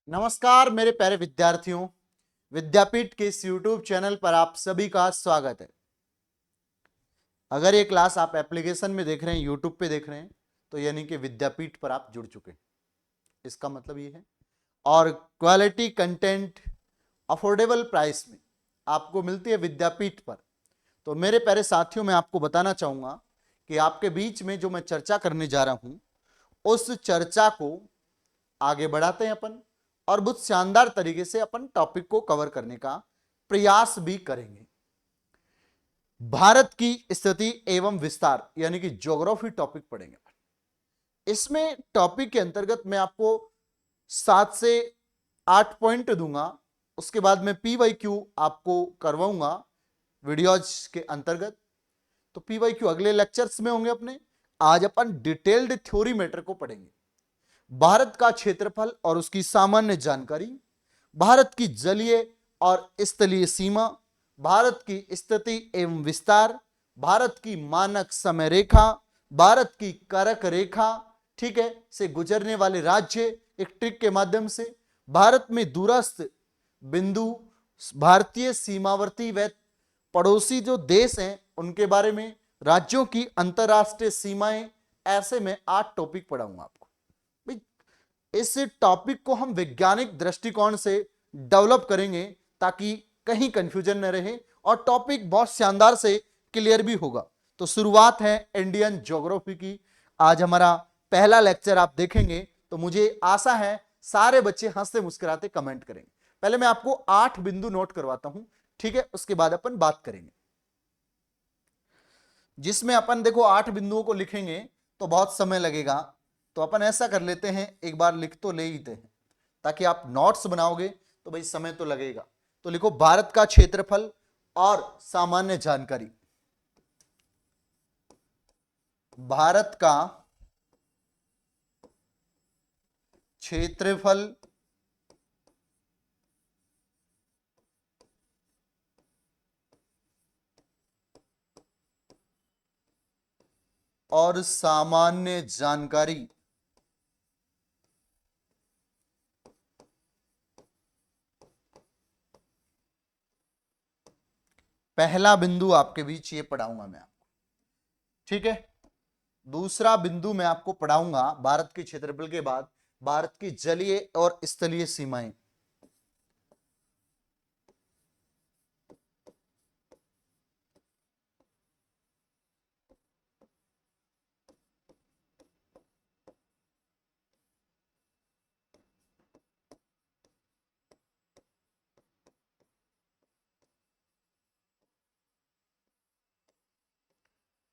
नमस्कार मेरे प्यारे विद्यार्थियों, विद्यापीठ के इस YouTube चैनल पर आप सभी का स्वागत है। अगर ये क्लास आप एप्लीकेशन में देख रहे हैं, YouTube पे देख रहे हैं, तो यानी कि विद्यापीठ पर आप जुड़ चुके हैं। इसका मतलब ये है। और क्वालिटी कंटेंट अफोर्डेबल प्राइस में आपको मिलती है विद्यापीठ पर। तो मेरे प्यारे साथियों, मैं आपको बताना चाहूंगा कि आपके बीच में जो मैं चर्चा करने जा रहा हूं, उस चर्चा को आगे बढ़ाते हैं अपन, और बहुत शानदार तरीके से अपन टॉपिक को कवर करने का प्रयास भी करेंगे। भारत की स्थिति एवं विस्तार यानी कि ज्योग्राफी टॉपिक पढ़ेंगे। इसमें टॉपिक के अंतर्गत मैं आपको 7 से 8 पॉइंट दूंगा। उसके बाद मैं PYQ आपको करवाऊंगा वीडियोज के अंतर्गत। तो PYQ अगले लेक्चर्स में होंगे अपने। आज अपन डिटेल्ड थ्योरी मैटर को पढ़ेंगे। भारत का क्षेत्रफल और उसकी सामान्य जानकारी, भारत की जलीय और स्थलीय सीमा, भारत की स्थिति एवं विस्तार, भारत की मानक समय रेखा, भारत की करक रेखा, ठीक है, से गुजरने वाले राज्य, एक ट्रिक के माध्यम से भारत में दूरस्थ बिंदु, भारतीय सीमावर्ती व पड़ोसी जो देश हैं उनके बारे में, राज्यों की अंतरराष्ट्रीय सीमाएं, ऐसे में 8 टॉपिक पढ़ाऊंगा आपको। इस टॉपिक को हम वैज्ञानिक दृष्टिकोण से डेवलप करेंगे ताकि कहीं कंफ्यूजन न रहे और टॉपिक बहुत शानदार से क्लियर भी होगा। तो शुरुआत है इंडियन ज्योग्राफी की। आज हमारा पहला लेक्चर आप देखेंगे तो मुझे आशा है सारे बच्चे हंसते मुस्कुराते कमेंट करेंगे। पहले मैं आपको 8 बिंदु नोट करवाता हूं, ठीक है, उसके बाद अपन बात करेंगे। जिसमें अपन देखो 8 बिंदुओं को लिखेंगे तो बहुत समय लगेगा। तो अपन ऐसा कर लेते हैं, एक बार लिख तो ले लेते हैं, ताकि आप नोट्स बनाओगे तो भाई समय तो लगेगा। तो लिखो भारत का क्षेत्रफल और सामान्य जानकारी। भारत का क्षेत्रफल और सामान्य जानकारी। पहला बिंदु आपके बीच ये पढ़ाऊंगा मैं आपको, ठीक है। दूसरा बिंदु मैं आपको पढ़ाऊंगा भारत के क्षेत्रफल के बाद भारत की जलीय और स्थलीय सीमाएं।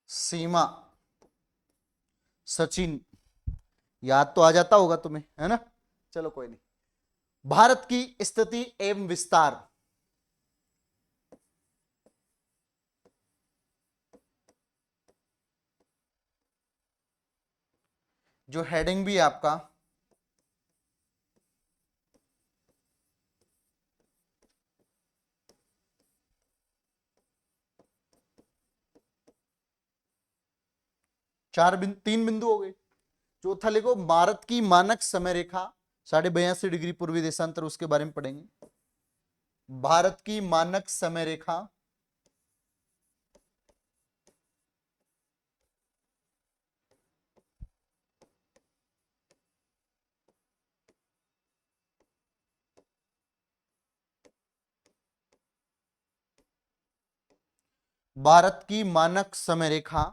सीमा, सचिन, याद तो आ जाता होगा तुम्हें, है ना। चलो कोई नहीं। भारत की स्थिति एवं विस्तार। जो हेडिंग भी है आपका, तीन बिंदु हो गए। चौथा लिखो भारत की मानक समय रेखा 82.5 डिग्री पूर्वी देशांतर, उसके बारे में पढ़ेंगे। भारत की मानक समय रेखा, भारत की मानक समय रेखा,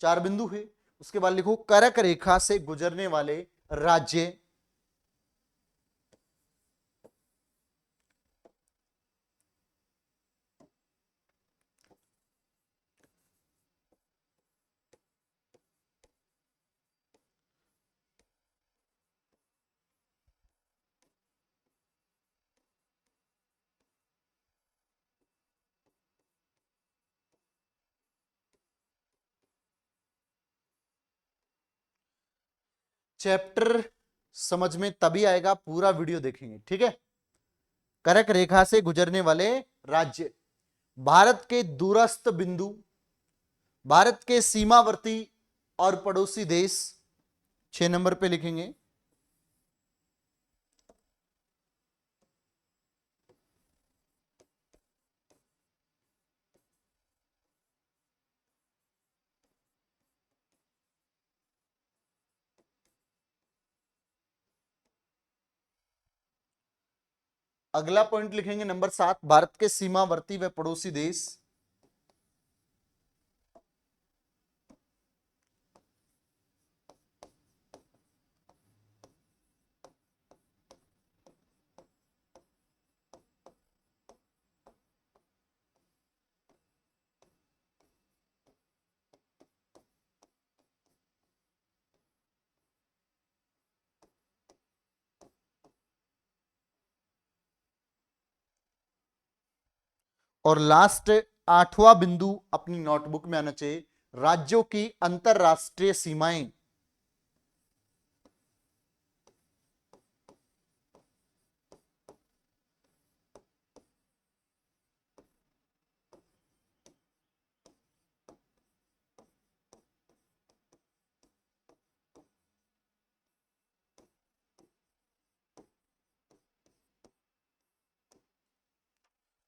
4 बिंदु है। उसके बाद लिखो करक रेखा से गुजरने वाले राज्य। चैप्टर समझ में तभी आएगा, पूरा वीडियो देखेंगे, ठीक है। करक रेखा से गुजरने वाले राज्य, भारत के दूरस्थ बिंदु, भारत के सीमावर्ती और पड़ोसी देश, 6 नंबर पे लिखेंगे। अगला पॉइंट लिखेंगे नंबर 7, भारत के सीमावर्ती व पड़ोसी देश। और लास्ट 8वां बिंदु अपनी नोटबुक में आना चाहिए, राज्यों की अंतरराष्ट्रीय सीमाएं।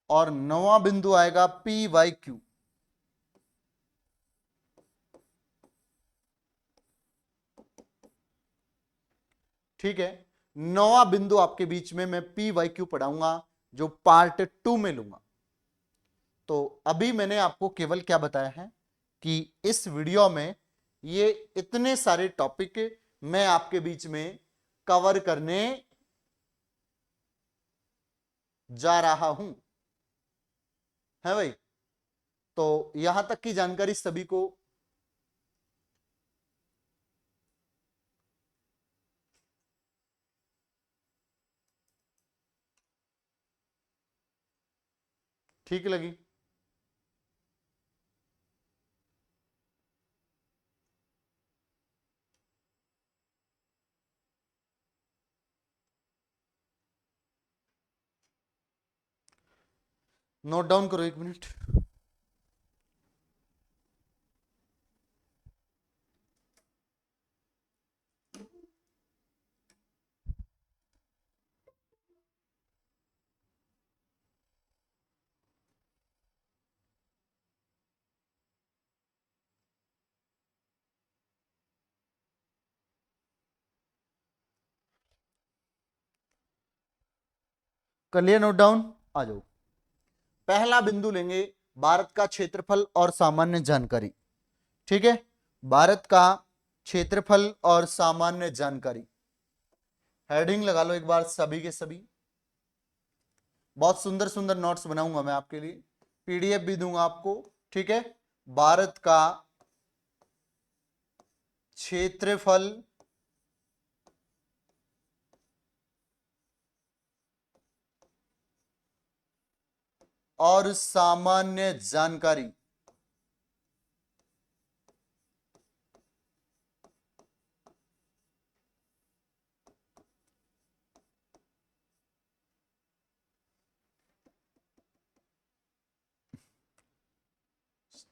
और 9वां बिंदु आएगा PYQ। ठीक है, 9वां बिंदु आपके बीच में मैं PYQ पढ़ाऊंगा, जो पार्ट 2 में लूंगा। तो अभी मैंने आपको केवल क्या बताया है कि इस वीडियो में ये इतने सारे टॉपिक मैं आपके बीच में कवर करने जा रहा हूं, है भाई। तो यहां तक की जानकारी सभी को ठीक लगी? नोट डाउन करो, 1 मिनट। कर लिया नोट डाउन? आ जाओ। पहला बिंदु लेंगे भारत का क्षेत्रफल और सामान्य जानकारी। ठीक है, भारत का क्षेत्रफल और सामान्य जानकारी, हेडिंग लगा लो एक बार सभी के सभी। बहुत सुंदर सुंदर नोट्स बनाऊंगा मैं आपके लिए, PDF भी दूंगा आपको। ठीक है, भारत का क्षेत्रफल और सामान्य जानकारी।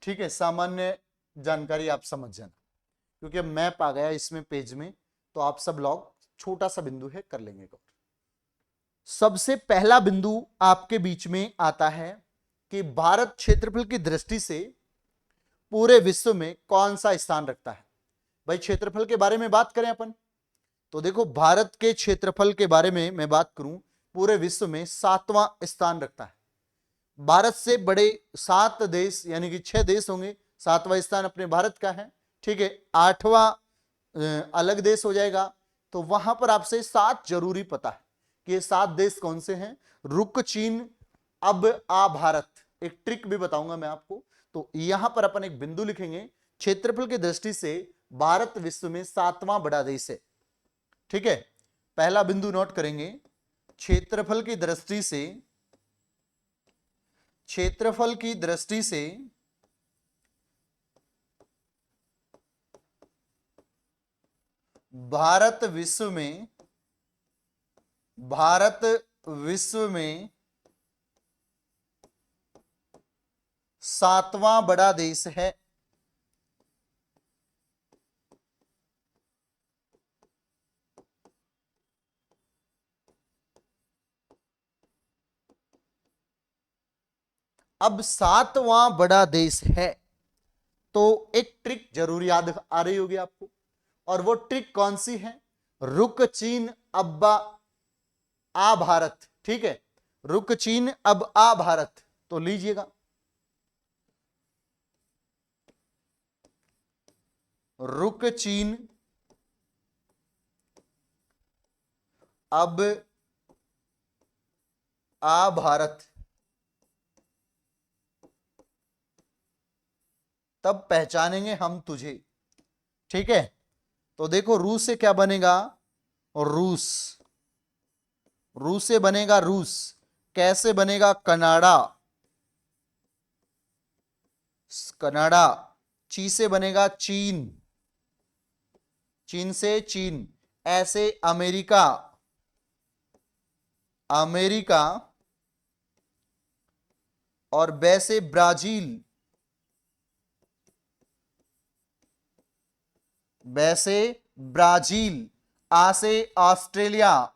ठीक है, सामान्य जानकारी आप समझ जाना, क्योंकि अब मैप आ गया इसमें पेज में, तो आप सब लोग छोटा सा बिंदु है कर लेंगे। सबसे पहला बिंदु आपके बीच में आता है कि भारत क्षेत्रफल की दृष्टि से पूरे विश्व में कौन सा स्थान रखता है। भाई क्षेत्रफल के बारे में बात करें अपन, तो देखो भारत के क्षेत्रफल के बारे में मैं बात करूं, पूरे विश्व में 7वां स्थान रखता है। भारत से बड़े 7 देश यानी कि 6 देश होंगे, 7वां स्थान अपने भारत का है। ठीक है, 8वां अलग देश हो जाएगा। तो वहां पर आपसे 7 जरूरी पता है कि ये 7 देश कौन से हैं। रुक, चीन, अब, आ, भारत। एक ट्रिक भी बताऊंगा मैं आपको। तो यहां पर अपन एक बिंदु लिखेंगे, क्षेत्रफल की दृष्टि से भारत विश्व में 7वां बड़ा देश है। ठीक है, पहला बिंदु नोट करेंगे, क्षेत्रफल की दृष्टि से, क्षेत्रफल की दृष्टि से भारत विश्व में, भारत विश्व में 7वां बड़ा देश है। अब 7वां बड़ा देश है, तो एक ट्रिक जरूर याद आ रही होगी आपको, और वो ट्रिक कौन सी है? रुक, चीन, अब्बा, आ, भारत। ठीक है, रुक चीन अब आ भारत, तो लीजिएगा, रुक चीन अब आ भारत, तब पहचानेंगे हम तुझे। ठीक है, तो देखो रूस से क्या बनेगा, रूस, रूस से बनेगा रूस, कैसे बनेगा, कनाडा, कनाडा, ची से बनेगा चीन, चीन से चीन, ऐसे अमेरिका, अमेरिका, और बै से ब्राजील, बै से ब्राजील, आ से ऑस्ट्रेलिया,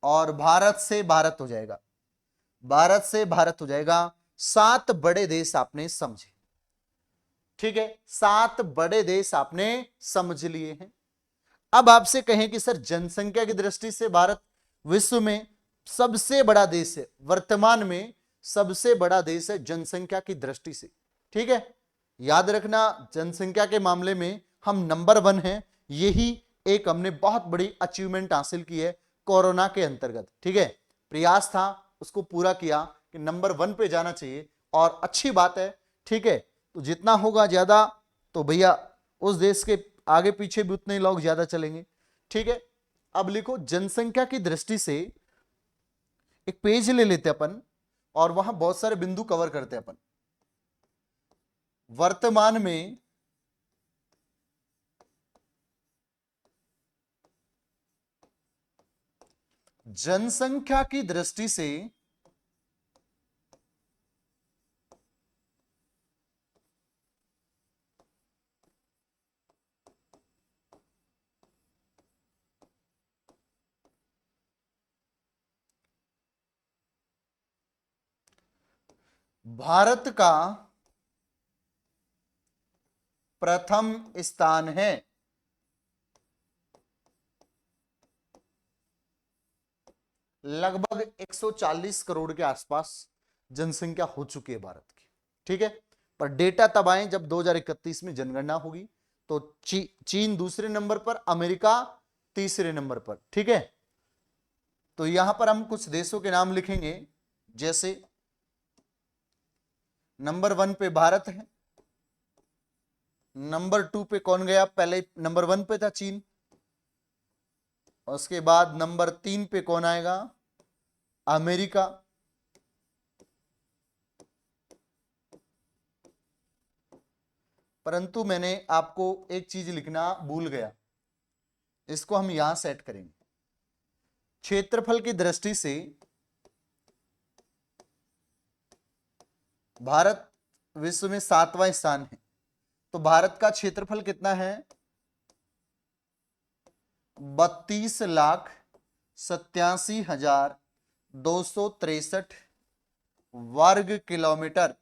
और भारत से भारत हो जाएगा, भारत से भारत हो जाएगा। 7 बड़े देश आपने समझे। ठीक है, 7 बड़े देश आपने समझ लिए हैं। अब आपसे कहें कि सर जनसंख्या की दृष्टि से भारत विश्व में सबसे बड़ा देश है, वर्तमान में सबसे बड़ा देश है जनसंख्या की दृष्टि से। ठीक है, याद रखना जनसंख्या के मामले में हम नंबर 1 हैं। यही एक हमने बहुत बड़ी अचीवमेंट हासिल की है कोरोना के अंतर्गत। ठीक है, प्रयास था, उसको पूरा किया कि नंबर 1 पे जाना चाहिए, और अच्छी बात है। ठीक है, तो जितना होगा ज्यादा, तो भैया उस देश के आगे पीछे भी उतने लोग ज्यादा चलेंगे। ठीक है, अब लिखो जनसंख्या की दृष्टि से एक पेज ले लेते अपन, और वहां बहुत सारे बिंदु कवर करते अपन। वर्तमान में जनसंख्या की दृष्टि से भारत का प्रथम स्थान है। लगभग 140 करोड़ के आसपास जनसंख्या हो चुकी है भारत की। ठीक है, पर डेटा तब आए जब 2031 में जनगणना होगी। तो चीन दूसरे नंबर पर, अमेरिका तीसरे नंबर पर। ठीक है, तो यहां पर हम कुछ देशों के नाम लिखेंगे, जैसे नंबर 1 पे भारत है, नंबर 2 पे कौन गया, पहले नंबर 1 पे था चीन, उसके बाद नंबर 3 पे कौन आएगा, अमेरिका, परंतु मैंने आपको एक चीज लिखना भूल गया, इसको हम यहां सेट करेंगे। क्षेत्रफल की दृष्टि से भारत विश्व में 7वां स्थान है। तो भारत का क्षेत्रफल कितना है, 32,87,263 वर्ग किलोमीटर,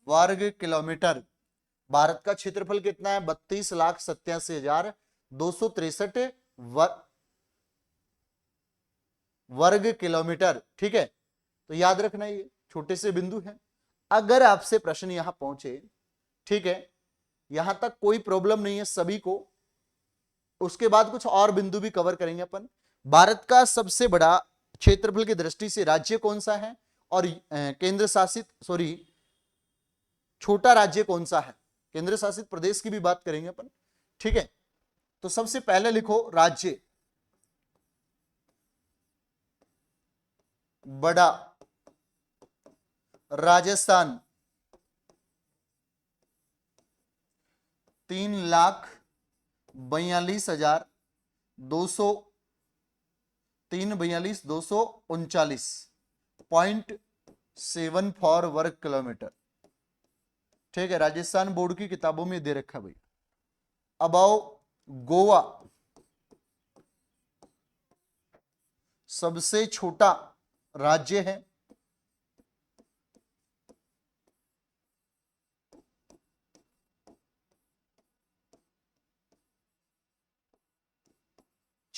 वर्ग किलोमीटर। भारत का क्षेत्रफल कितना है, 32,87,263 वर्ग किलोमीटर। ठीक है, तो याद रखना ये छोटे से बिंदु हैं। अगर आपसे प्रश्न यहां पहुंचे, ठीक है, यहां तक कोई प्रॉब्लम नहीं है सभी को, उसके बाद कुछ और बिंदु भी कवर करेंगे अपन। भारत का सबसे बड़ा क्षेत्रफल की दृष्टि से राज्य कौन सा है, और केंद्र शासित, सॉरी, छोटा राज्य कौन सा है, केंद्र शासित प्रदेश की भी बात करेंगे अपन। ठीक है, तो सबसे पहले लिखो राज्य, बड़ा राजस्थान, 3,42,200, 3,42,239.74 वर्ग किलोमीटर। ठीक है, राजस्थान बोर्ड की किताबों में दे रखा भाई। अब आओ गोवा, सबसे छोटा राज्य है,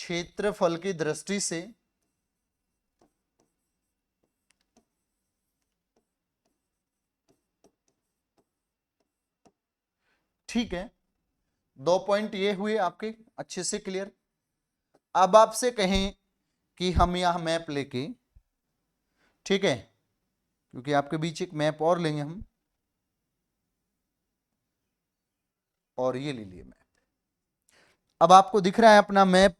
क्षेत्रफल की दृष्टि से ठीक है, 2 पॉइंट ये हुए आपके अच्छे से क्लियर। अब आपसे कहें कि हम यहां मैप लेके, ठीक है, क्योंकि आपके बीच एक मैप और लेंगे हम, और ये ले लिए मैप। अब आपको दिख रहा है अपना मैप,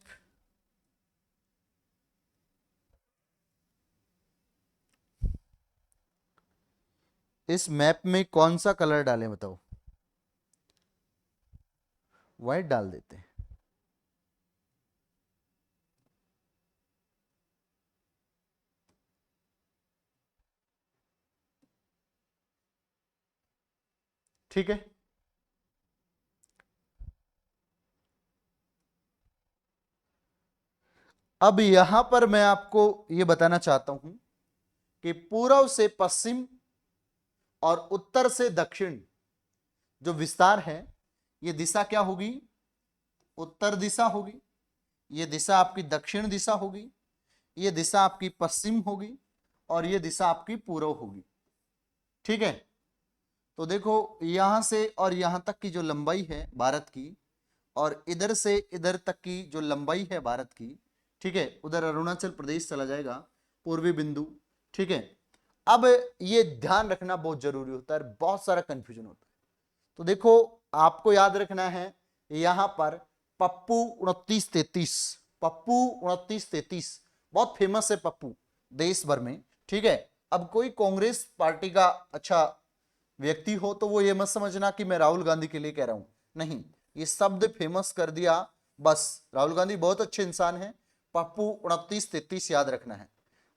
इस मैप में कौन सा कलर डालें बताओ? व्हाइट डाल देते हैं। ठीक है, अब यहां पर मैं आपको यह बताना चाहता हूं कि पूर्व से पश्चिम और उत्तर से दक्षिण जो विस्तार है, यह दिशा क्या होगी? उत्तर दिशा होगी। यह दिशा आपकी दक्षिण दिशा होगी, यह दिशा आपकी पश्चिम होगी, और यह दिशा आपकी पूर्व होगी। ठीक है, तो देखो यहां से और यहां तक की जो लंबाई है भारत की, और इधर से इधर तक की जो लंबाई है भारत की, ठीक है, उधर अरुणाचल प्रदेश चला जाएगा, पूर्वी बिंदु। ठीक है, अब ये ध्यान रखना बहुत जरूरी होता है, बहुत सारा कंफ्यूजन होता है। तो देखो आपको याद रखना है, यहां पर पप्पू 2933, पप्पू 2933 बहुत फेमस है पप्पू देश भर में। ठीक है, अब कोई कांग्रेस पार्टी का अच्छा व्यक्ति हो तो वो ये मत समझना कि मैं राहुल गांधी के लिए कह रहा हूं, नहीं, ये शब्द फेमस कर दिया बस। राहुल गांधी बहुत अच्छे इंसान हैं। पप्पू 2933 याद रखना है,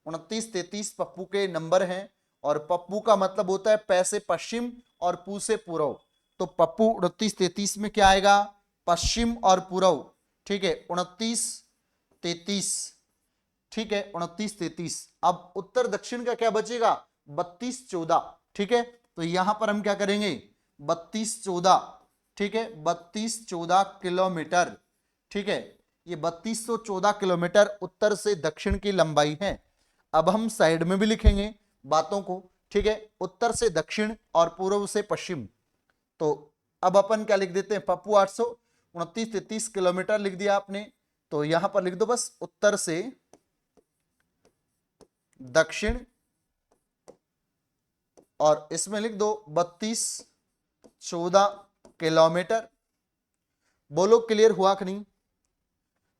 2933 पप्पू के नंबर हैं, और पप्पू का मतलब होता है पै से पश्चिम और पू से पूर्व। तो पप्पू 2933 में क्या आएगा? पश्चिम और पूर्व। ठीक है, 2933, ठीक है, 2933। अब उत्तर दक्षिण का क्या बचेगा? 3214। ठीक है, तो यहां पर हम क्या करेंगे? 3214, ठीक है, 3214 किलोमीटर। ठीक है, ये 3214 किलोमीटर उत्तर से दक्षिण की लंबाई है। अब हम साइड में भी लिखेंगे बातों को, ठीक है, उत्तर से दक्षिण और पूर्व से पश्चिम। तो अब अपन क्या लिख देते हैं? पप्पू 829 किलोमीटर लिख दिया आपने, तो यहां पर लिख दो बस उत्तर से दक्षिण, और इसमें लिख दो 3214 किलोमीटर। बोलो क्लियर हुआ कि नहीं?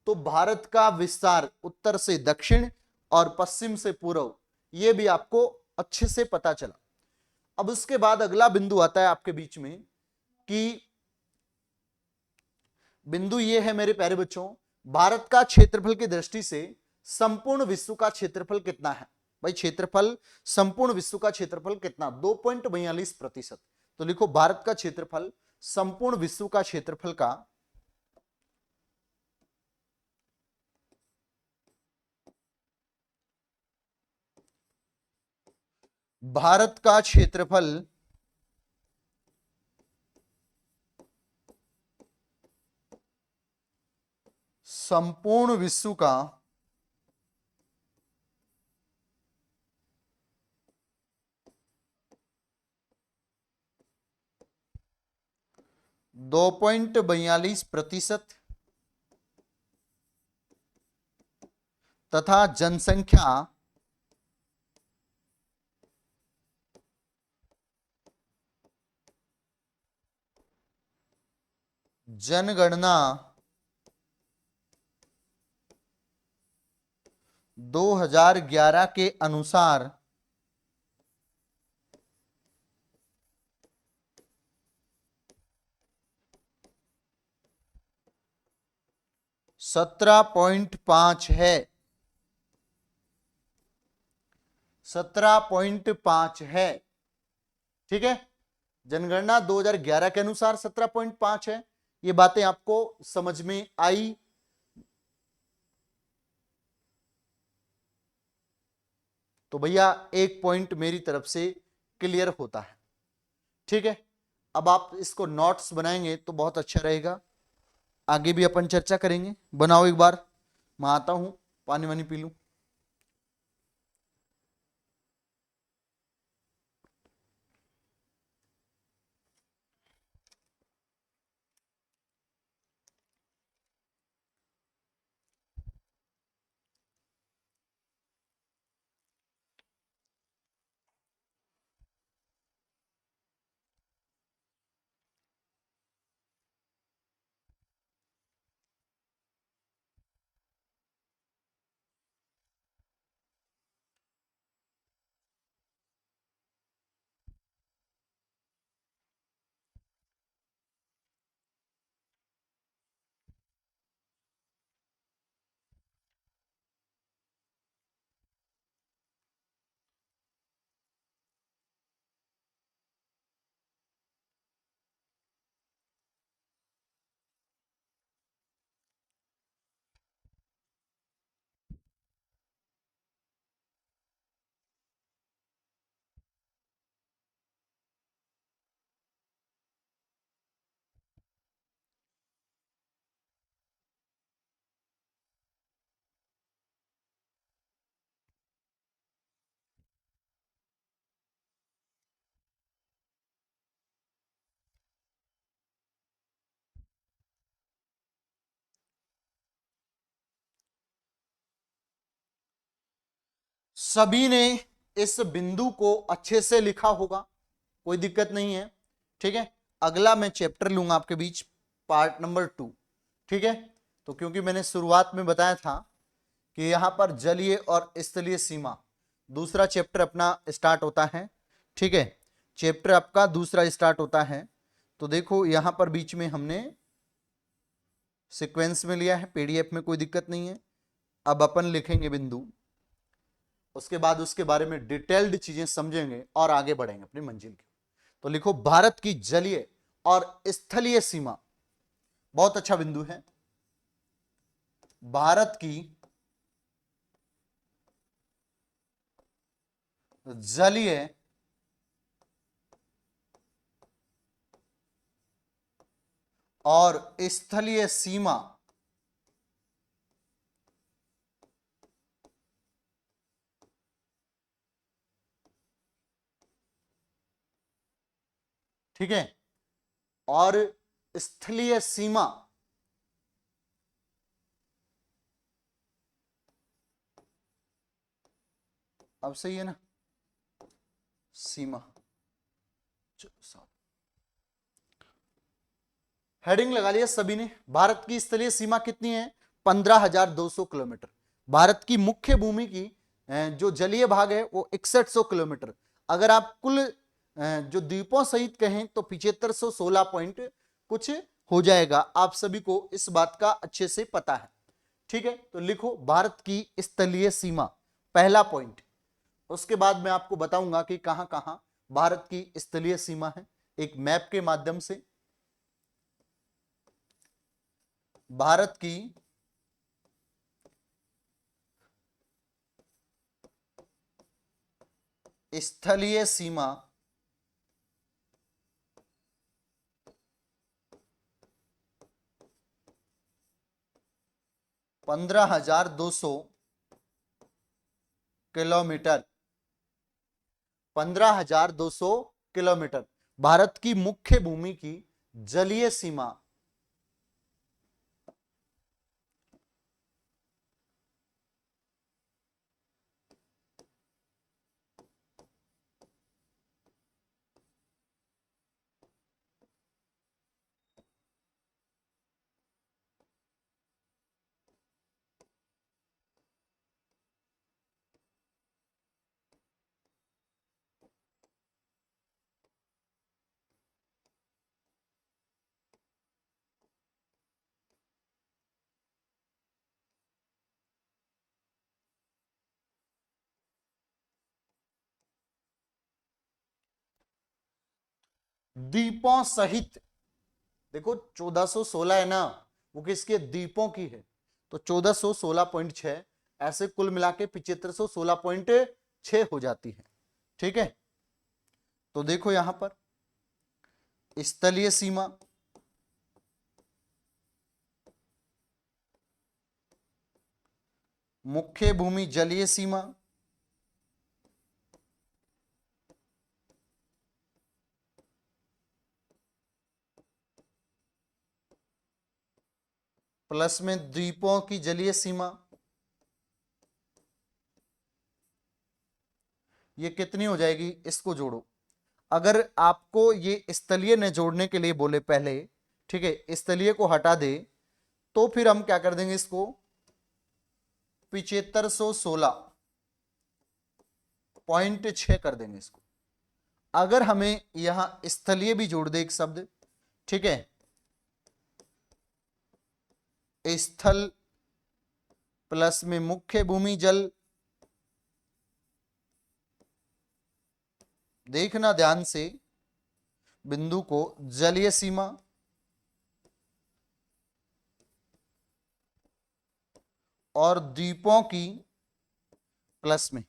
तो भारत का विस्तार उत्तर से दक्षिण और पश्चिम से पूर्व, यह भी आपको अच्छे से पता चला। अब उसके बाद अगला बिंदु आता है आपके बीच में, कि बिंदु यह है मेरे प्यारे बच्चों, भारत का क्षेत्रफल की दृष्टि से संपूर्ण विश्व का क्षेत्रफल कितना है? भाई क्षेत्रफल, संपूर्ण विश्व का क्षेत्रफल कितना? 2.42%। तो लिखो भारत का क्षेत्रफल संपूर्ण विश्व का क्षेत्रफल का भारत का क्षेत्रफल संपूर्ण विश्व का 2.42% तथा जनसंख्या जनगणना 2011 के अनुसार 17.5 है, 17.5 है। ठीक है, जनगणना 2011 के अनुसार 17.5 है। ये बातें आपको समझ में आई? तो भैया एक पॉइंट मेरी तरफ से क्लियर होता है। ठीक है, अब आप इसको नोट्स बनाएंगे तो बहुत अच्छा रहेगा, आगे भी अपन चर्चा करेंगे। बनाओ एक बार मैं आता हूं, पानी वानी पी लूं। सभी ने इस बिंदु को अच्छे से लिखा होगा, कोई दिक्कत नहीं है। ठीक है, अगला मैं चैप्टर लूंगा आपके बीच, पार्ट नंबर 2। ठीक है, तो क्योंकि मैंने शुरुआत में बताया था कि यहां पर जलीय और स्थलीय सीमा दूसरा चैप्टर अपना स्टार्ट होता है। ठीक है, चैप्टर आपका दूसरा स्टार्ट होता है। तो देखो यहां पर बीच में हमने सीक्वेंस में लिया है, पीडीएफ में कोई दिक्कत नहीं है। अब अपन लिखेंगे बिंदु, उसके बाद उसके बारे में डिटेल्ड चीजें समझेंगे और आगे बढ़ेंगे अपनी मंजिल की। तो लिखो भारत की जलीय और स्थलीय सीमा, बहुत अच्छा बिंदु है। भारत की जलीय और स्थलीय सीमा ठीक है, और स्थलीय सीमा अब सही है ना, सीमा, हेडिंग लगा लिया सभी ने। भारत की स्थलीय सीमा कितनी है? 15,200 किलोमीटर। भारत की मुख्य भूमि की जो जलीय भाग है वो 6100 किलोमीटर। अगर आप कुल जो द्वीपों सहित कहें तो 7516 पॉइंट कुछ हो जाएगा। आप सभी को इस बात का अच्छे से पता है। ठीक है, तो लिखो भारत की स्थलीय सीमा, पहला पॉइंट। उसके बाद मैं आपको बताऊंगा कि कहां कहां भारत की स्थलीय सीमा है, एक मैप के माध्यम से। भारत की स्थलीय सीमा 15,200 किलोमीटर। 15,200 किलोमीटर भारत की मुख्य भूमि की जलीय सीमा। द्वीपों सहित, देखो 1416 है ना, वो किसके द्वीपों की है, तो 1416.6 ऐसे कुल मिला के 7516.6 हो जाती है। ठीक है, तो देखो यहां पर स्थलीय सीमा मुख्य भूमि जलीय सीमा, प्लस में द्वीपों की जलीय सीमा, ये कितनी हो जाएगी, इसको जोड़ो। अगर आपको ये स्थलीय ने जोड़ने के लिए बोले पहले, ठीक है, स्थलीय को हटा दे, तो फिर हम क्या कर देंगे, इसको 7516.6 कर देंगे इसको। अगर हमें यहां स्थलीय भी जोड़ दे एक शब्द, ठीक है, स्थल प्लस में मुख्य भूमि जल, देखना ध्यान से बिंदु को, जलीय सीमा और द्वीपों की प्लस में,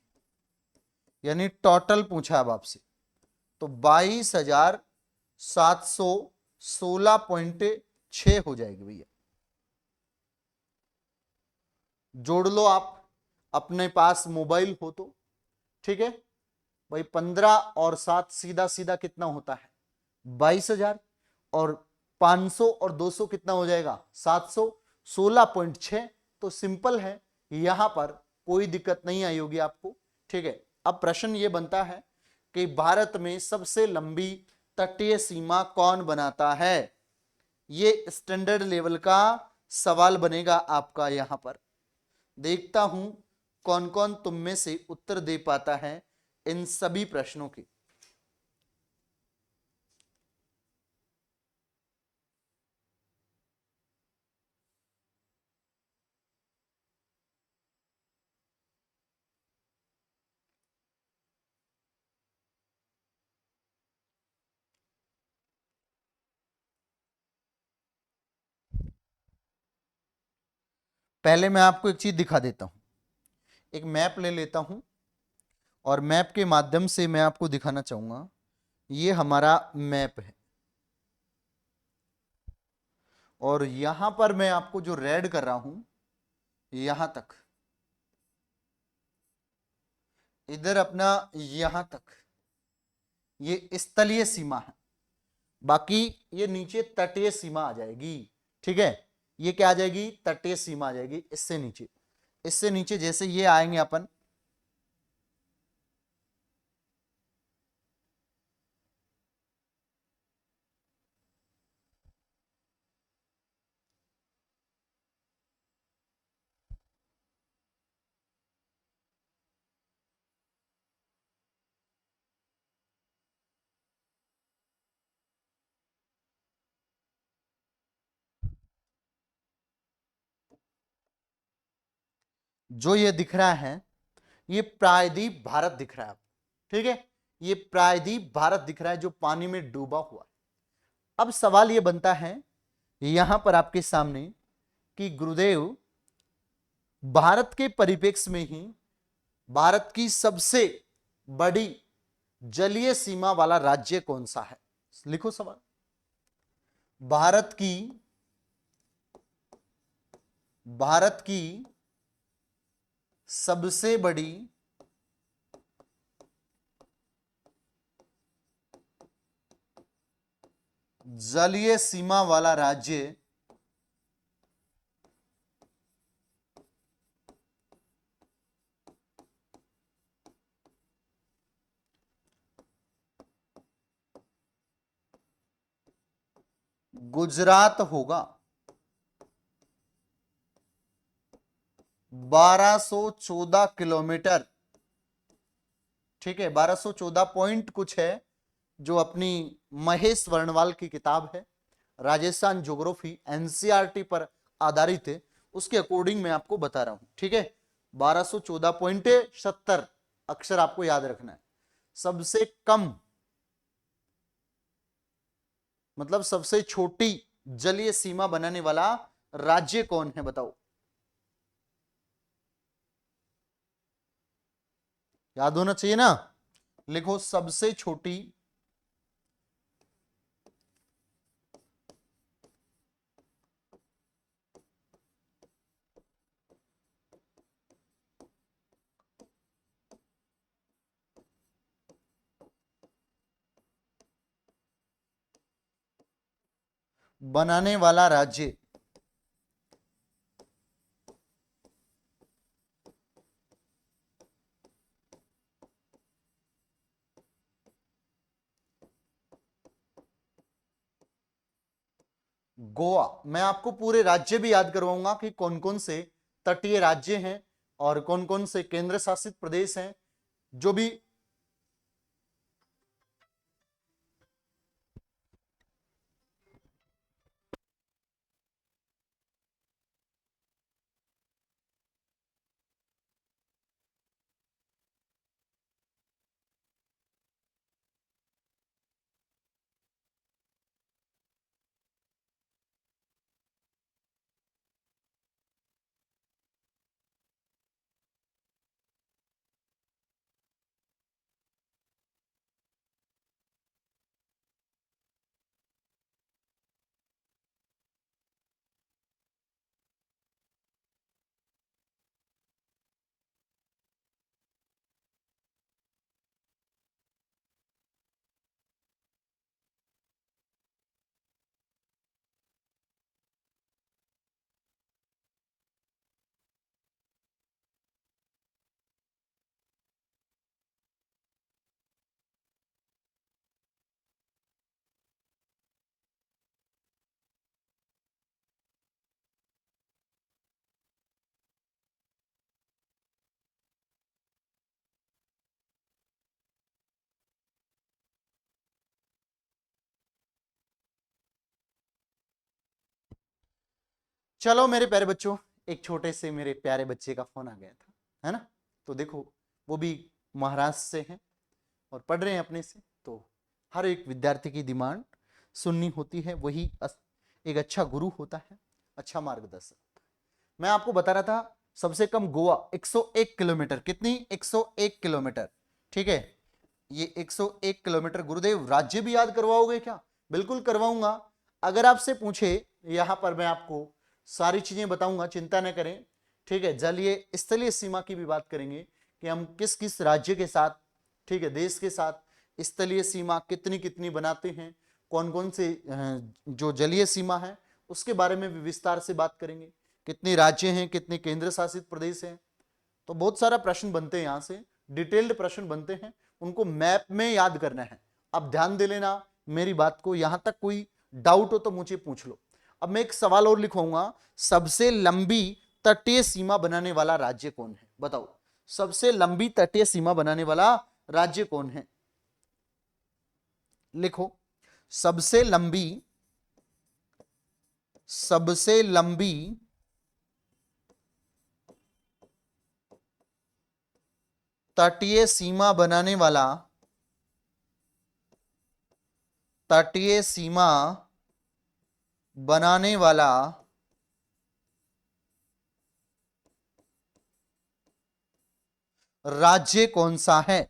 यानी टोटल पूछा अब आपसे, तो 22,716.6 हो जाएगी भैया। जोड़ लो आप, अपने पास मोबाइल हो तो, ठीक है भाई। 15 और 7 सीधा सीधा कितना होता है, 22,000, और 500 और 200 कितना हो जाएगा, 716.6। तो सिंपल है, यहां पर कोई दिक्कत नहीं आई होगी आपको, ठीक है। अब प्रश्न यह बनता है कि भारत में सबसे लंबी तटीय सीमा कौन बनाता है, यह स्टैंडर्ड लेवल का सवाल बनेगा आपका। यहां पर देखता हूं कौन कौन तुम में से उत्तर दे पाता है इन सभी प्रश्नों के। पहले मैं आपको एक चीज दिखा देता हूं, एक मैप ले लेता हूं और मैप के माध्यम से मैं आपको दिखाना चाहूंगा। ये हमारा मैप है और यहां पर मैं आपको जो रेड कर रहा हूं, यहां तक, इधर अपना यहां तक ये स्थलीय सीमा है, बाकी ये नीचे तटीय सीमा आ जाएगी, ठीक है। ये क्या आ जाएगी, तटीय सीमा आ जाएगी। इससे नीचे, इससे नीचे जैसे ये आएंगे अपन, जो ये दिख रहा है, ये प्रायद्वीप भारत दिख रहा है, ठीक है। ये प्रायद्वीप भारत दिख रहा है जो पानी में डूबा हुआ है। अब सवाल ये बनता है यहां पर आपके सामने कि गुरुदेव, भारत के परिप्रेक्ष्य में ही भारत की सबसे बड़ी जलीय सीमा वाला राज्य कौन सा है। लिखो सवाल। भारत की सबसे बड़ी जलीय सीमा वाला राज्य गुजरात होगा। 1214 किलोमीटर, ठीक है, 1214 पॉइंट कुछ है, जो अपनी महेश वर्णवाल की किताब है, राजस्थान ज्योग्राफी एनसीईआरटी पर आधारित है, उसके अकॉर्डिंग मैं आपको बता रहा हूं, ठीक है। 1214.70 अक्षर आपको याद रखना है। सबसे कम मतलब सबसे छोटी जलीय सीमा बनाने वाला राज्य कौन है, बताओ। याद होना चाहिए ना। लिखो सबसे छोटी बनाने वाला राज्य। गोवा। मैं आपको पूरे राज्य भी याद करवाऊंगा कि कौन कौन से तटीय राज्य हैं और कौन कौन से केंद्र शासित प्रदेश हैं, जो भी। चलो मेरे प्यारे बच्चों, एक छोटे से मेरे प्यारे बच्चे का फोन आ गया था, है ना। तो देखो, वो भी महाराष्ट्र से हैं और पढ़ रहे हैं अपने से। तो हर एक विद्यार्थी की डिमांड सुननी होती है, वही एक अच्छा गुरु होता है, अच्छा मार्गदर्शक। मैं आपको बता रहा था, सबसे कम गोवा 101 किलोमीटर, कितनी 101 किलोमीटर, ठीक है। ये 101 किलोमीटर। गुरुदेव राज्य भी याद करवाओगे क्या? बिल्कुल करवाऊंगा। अगर आपसे पूछे, यहां पर मैं आपको सारी चीजें बताऊंगा, चिंता न करें, ठीक है। जलीय स्थलीय सीमा की भी बात करेंगे कि हम किस किस राज्य के साथ, ठीक है, देश के साथ स्थलीय सीमा कितनी कितनी बनाते हैं, कौन कौन से जो जलीय सीमा है उसके बारे में भी विस्तार से बात करेंगे। कितने राज्य हैं, कितने केंद्र शासित प्रदेश हैं। तो बहुत सारा प्रश्न बनते हैं, यहां से डिटेल्ड प्रश्न बनते हैं, उनको मैप में याद करना है। अब ध्यान दे लेना मेरी बात को, यहां तक कोई डाउट हो तो मुझे पूछ लो। अब मैं एक सवाल और लिखवाऊंगा, सबसे लंबी तटीय सीमा बनाने वाला राज्य कौन है? बताओ, सबसे लंबी तटीय सीमा बनाने वाला राज्य कौन है? लिखो, सबसे लंबी, सबसे लंबी तटीय सीमा बनाने वाला, तटीय सीमा बनाने वाला राज्य कौन सा है?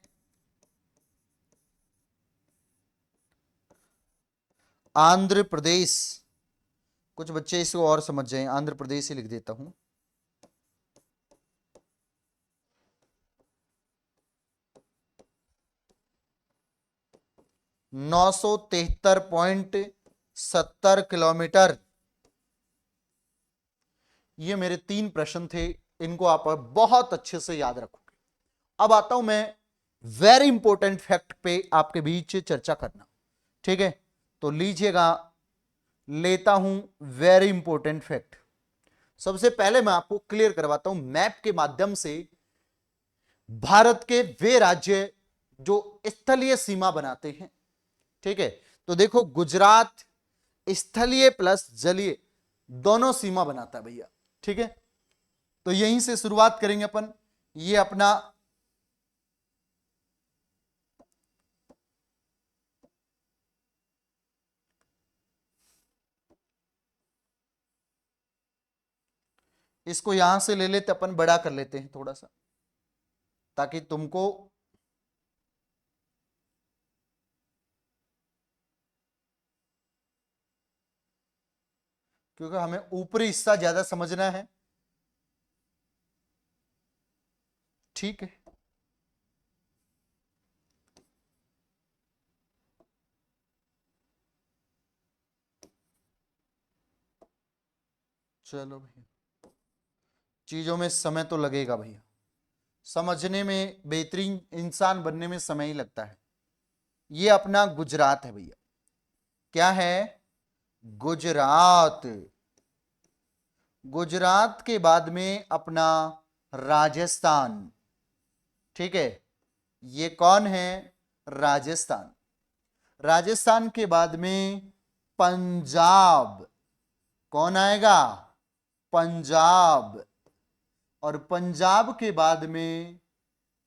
आंध्र प्रदेश। कुछ बच्चे इसको और समझ जाएं, आंध्र प्रदेश ही लिख देता हूं। नौ सौ 93.70 किलोमीटर। ये मेरे 3 प्रश्न थे, इनको आप बहुत अच्छे से याद रखोगे। अब आता हूं मैं वेरी इंपॉर्टेंट फैक्ट पे आपके बीच चर्चा करना, ठीक है। तो लीजिएगा, लेता हूं वेरी इंपॉर्टेंट फैक्ट। सबसे पहले मैं आपको क्लियर करवाता हूं मैप के माध्यम से भारत के वे राज्य जो स्थलीय सीमा बनाते हैं, ठीक है। तो देखो, गुजरात स्थलीय प्लस जलीय दोनों सीमा बनाता है भैया, ठीक है। तो यहीं से शुरुआत करेंगे अपन। ये अपना इसको यहां से ले लेते, अपन बड़ा कर लेते हैं थोड़ा सा, ताकि तुमको क्योंकि हमें ऊपरी हिस्सा ज्यादा समझना है, ठीक है। चलो भैया, चीजों में समय तो लगेगा भैया, समझने में, बेहतरीन इंसान बनने में समय ही लगता है। ये अपना गुजरात है भैया। क्या है? गुजरात। गुजरात के बाद में अपना राजस्थान। ठीक है, ये कौन है? राजस्थान। राजस्थान के बाद में पंजाब। कौन आएगा? पंजाब। और पंजाब के बाद में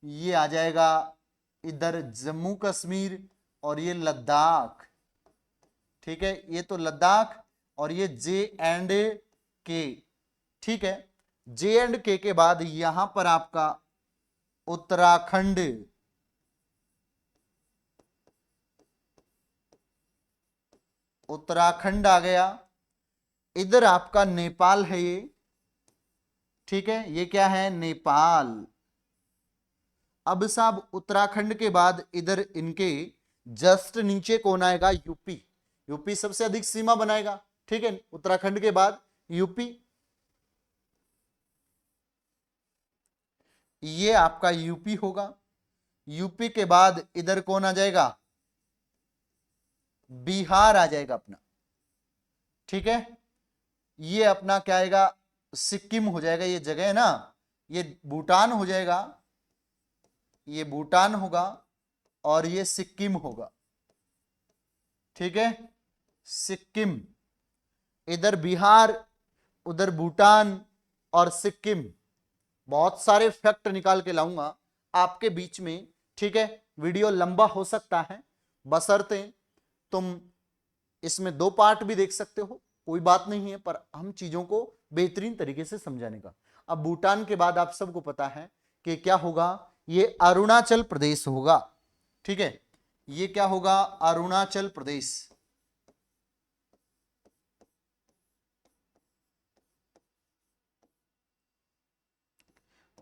ये आ जाएगा इधर जम्मू कश्मीर और ये लद्दाख। ठीक है, ये तो लद्दाख और ये J&K। ठीक है, J&K के बाद यहां पर आपका उत्तराखंड। उत्तराखंड आ गया। इधर आपका नेपाल है ये। ठीक है, ये क्या है? नेपाल। अब साहब उत्तराखंड के बाद इधर इनके जस्ट नीचे कौन आएगा? यूपी। यूपी सबसे अधिक सीमा बनाएगा। ठीक है, उत्तराखंड के बाद यूपी। ये आपका यूपी होगा। यूपी के बाद इधर कौन आ जाएगा? बिहार आ जाएगा अपना। ठीक है, ये अपना क्या आएगा? सिक्किम हो जाएगा। ये जगह है ना, ये भूटान हो जाएगा। ये भूटान होगा और ये सिक्किम होगा। ठीक है, सिक्किम। इधर बिहार, उधर भूटान और सिक्किम। बहुत सारे फैक्ट निकाल के लाऊंगा आपके बीच में। ठीक है, वीडियो लंबा हो सकता है, बशर्ते तुम इसमें 2 पार्ट भी देख सकते हो, कोई बात नहीं है, पर हम चीजों को बेहतरीन तरीके से समझाने का। अब भूटान के बाद आप सबको पता है कि क्या होगा? ये अरुणाचल प्रदेश होगा। ठीक है, ये क्या होगा? अरुणाचल प्रदेश।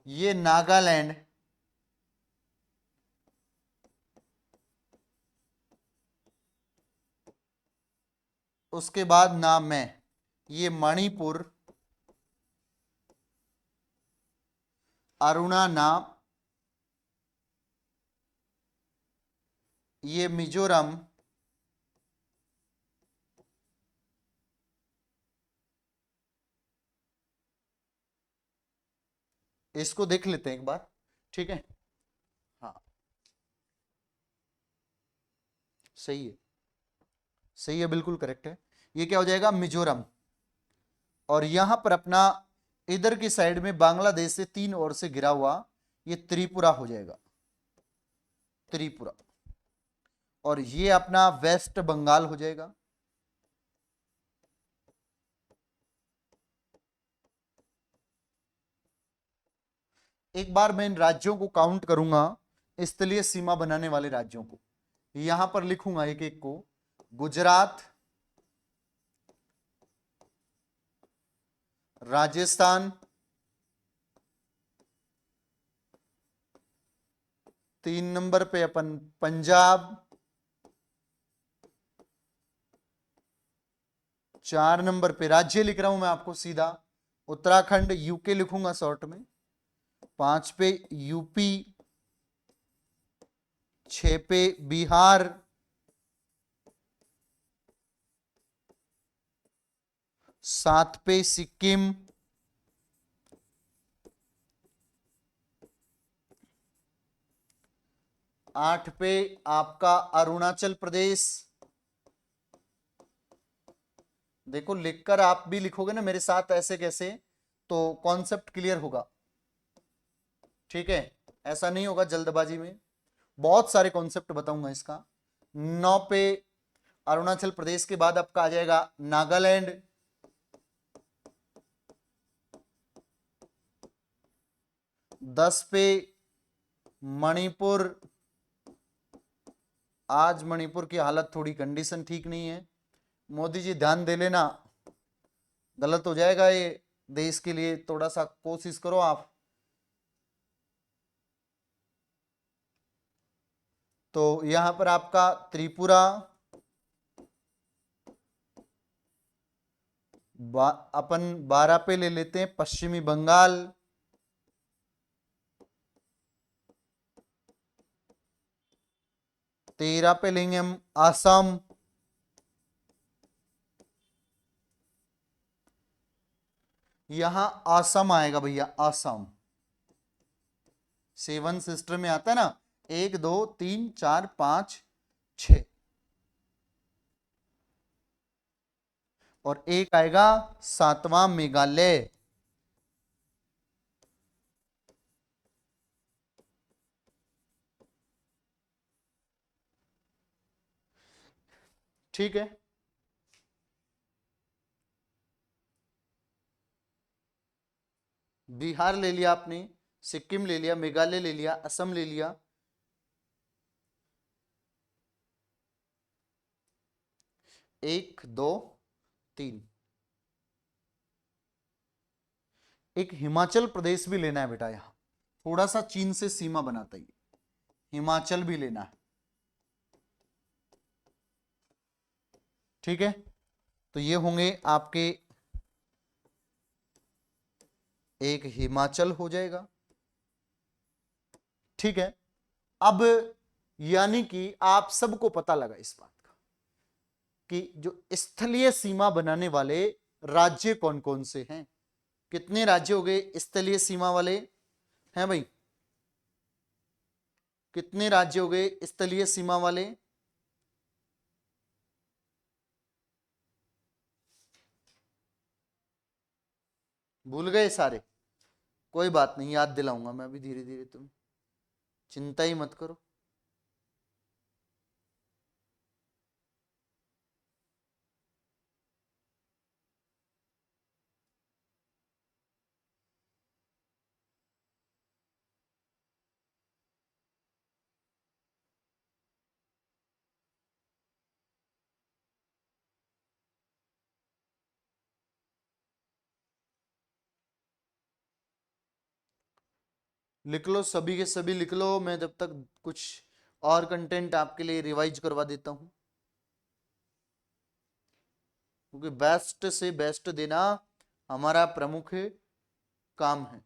ये नागालैंड। उसके बाद नाम में ये मणिपुर, अरुणा नाम, ये मिजोरम, इसको देख लेते हैं एक बार। ठीक है, हाँ सही है, सही है, बिल्कुल करेक्ट है। ये क्या हो जाएगा? मिजोरम। और यहां पर अपना इधर की साइड में बांग्लादेश से 3 ओर से घिरा हुआ ये त्रिपुरा हो जाएगा। त्रिपुरा। और ये अपना वेस्ट बंगाल हो जाएगा। एक बार मैं इन राज्यों को काउंट करूंगा, स्थलीय सीमा बनाने वाले राज्यों को यहां पर लिखूंगा एक एक को। गुजरात, राजस्थान, 3 नंबर पे अपन पंजाब, 4 नंबर पे राज्य लिख रहा हूं मैं आपको सीधा, उत्तराखंड, यूके लिखूंगा शॉर्ट में, 5 पे यूपी, 6 पे बिहार, 7 पे सिक्किम, 8 पे आपका अरुणाचल प्रदेश। देखो लिखकर आप भी लिखोगे ना मेरे साथ ऐसे कैसे, तो कॉन्सेप्ट क्लियर होगा। ठीक है, ऐसा नहीं होगा जल्दबाजी में, बहुत सारे कॉन्सेप्ट बताऊंगा इसका। 9 पे अरुणाचल प्रदेश के बाद आपका आ जाएगा नागालैंड, 10 पे मणिपुर। आज मणिपुर की हालत थोड़ी कंडीशन ठीक नहीं है, मोदी जी ध्यान दे लेना, गलत हो जाएगा ये देश के लिए, थोड़ा सा कोशिश करो आप। तो यहां पर आपका त्रिपुरा, अपन 12 पे ले लेते हैं पश्चिमी बंगाल, 13 पे लेंगे हम असम, यहां असम आएगा भैया, असम 7 सिस्टर में आता है ना, 1 2 3 4 5 6, और एक आएगा 7वां मेघालय। ठीक है, बिहार ले लिया आपने, सिक्किम ले लिया, मेघालय ले लिया, असम ले लिया, 1 2 3, एक हिमाचल प्रदेश भी लेना है बेटा, यहां थोड़ा सा चीन से सीमा बनाता है, हिमाचल भी लेना है। ठीक है, तो ये होंगे आपके, एक हिमाचल हो जाएगा। ठीक है, अब यानी कि आप सबको पता लगा इस बात का कि जो स्थलीय सीमा बनाने वाले राज्य कौन कौन से हैं। कितने राज्य हो गए स्थलीय सीमा वाले हैं भाई, कितने राज्य हो गए स्थलीय सीमा वाले? भूल गए सारे? कोई बात नहीं, याद दिलाऊंगा मैं अभी धीरे धीरे, तुम चिंता ही मत करो। लिख लो, सभी के सभी लिख लो, मैं जब तक कुछ और कंटेंट आपके लिए रिवाइज करवा देता हूं, क्योंकि बेस्ट से बेस्ट देना हमारा प्रमुख काम है।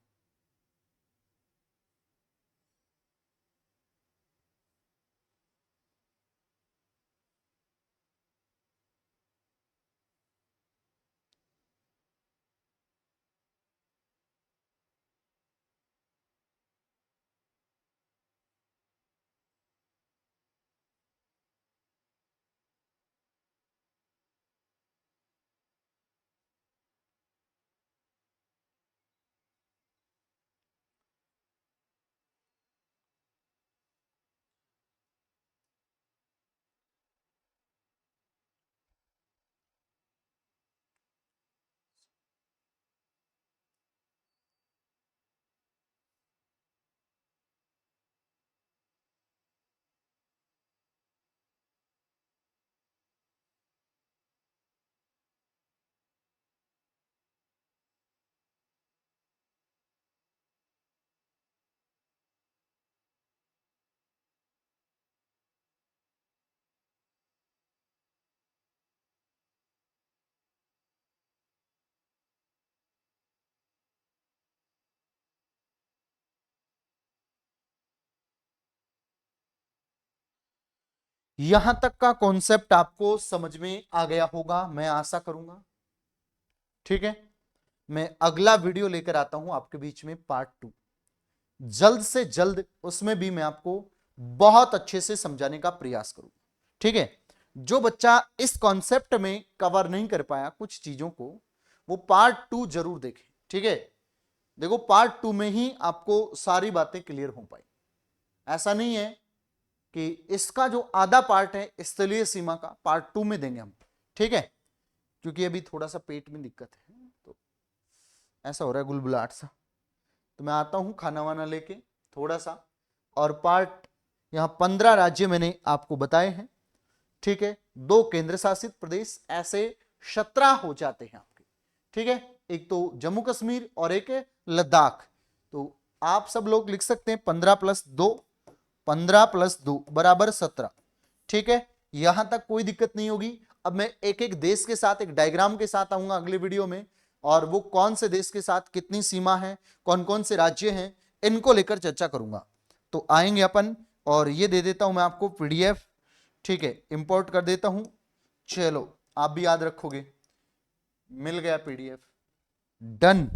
यहां तक का कॉन्सेप्ट आपको समझ में आ गया होगा, मैं आशा करूंगा। ठीक है, मैं अगला वीडियो लेकर आता हूं आपके बीच में, पार्ट 2, जल्द से जल्द, उसमें भी मैं आपको बहुत अच्छे से समझाने का प्रयास करूंगा। ठीक है, जो बच्चा इस कॉन्सेप्ट में कवर नहीं कर पाया कुछ चीजों को, वो पार्ट 2 जरूर देखें। ठीक है, देखो पार्ट 2 में ही आपको सारी बातें क्लियर हो पाई। ऐसा नहीं है कि इसका जो आधा पार्ट है स्थलीय सीमा का, पार्ट 2 में देंगे हम। ठीक है, क्योंकि अभी थोड़ा सा पेट में दिक्कत है, तो ऐसा हो रहा है गुलबुलाहट सा, तो मैं आता हूं खाना वाना लेके थोड़ा सा, और पार्ट, यहां 15 राज्य मैंने आपको बताए हैं। ठीक है, 2 केंद्र शासित प्रदेश, ऐसे 17 हो जाते हैं आपके। ठीक है, एक तो जम्मू कश्मीर और एक लद्दाख। तो आप सब लोग लिख सकते हैं 15 + 2, 15 + 2 = 17। ठीक है, यहां तक कोई दिक्कत नहीं होगी। अब मैं एक एक देश के साथ एक डायग्राम के साथ आऊंगा अगले वीडियो में, और वो कौन से देश के साथ कितनी सीमा है, कौन कौन से राज्य हैं, इनको लेकर चर्चा करूंगा। तो आएंगे अपन, और ये दे देता हूं मैं आपको पीडीएफ, ठीक है, इंपोर्ट कर देता हूं। चलो आप भी याद रखोगे, मिल गया पीडीएफ, डन।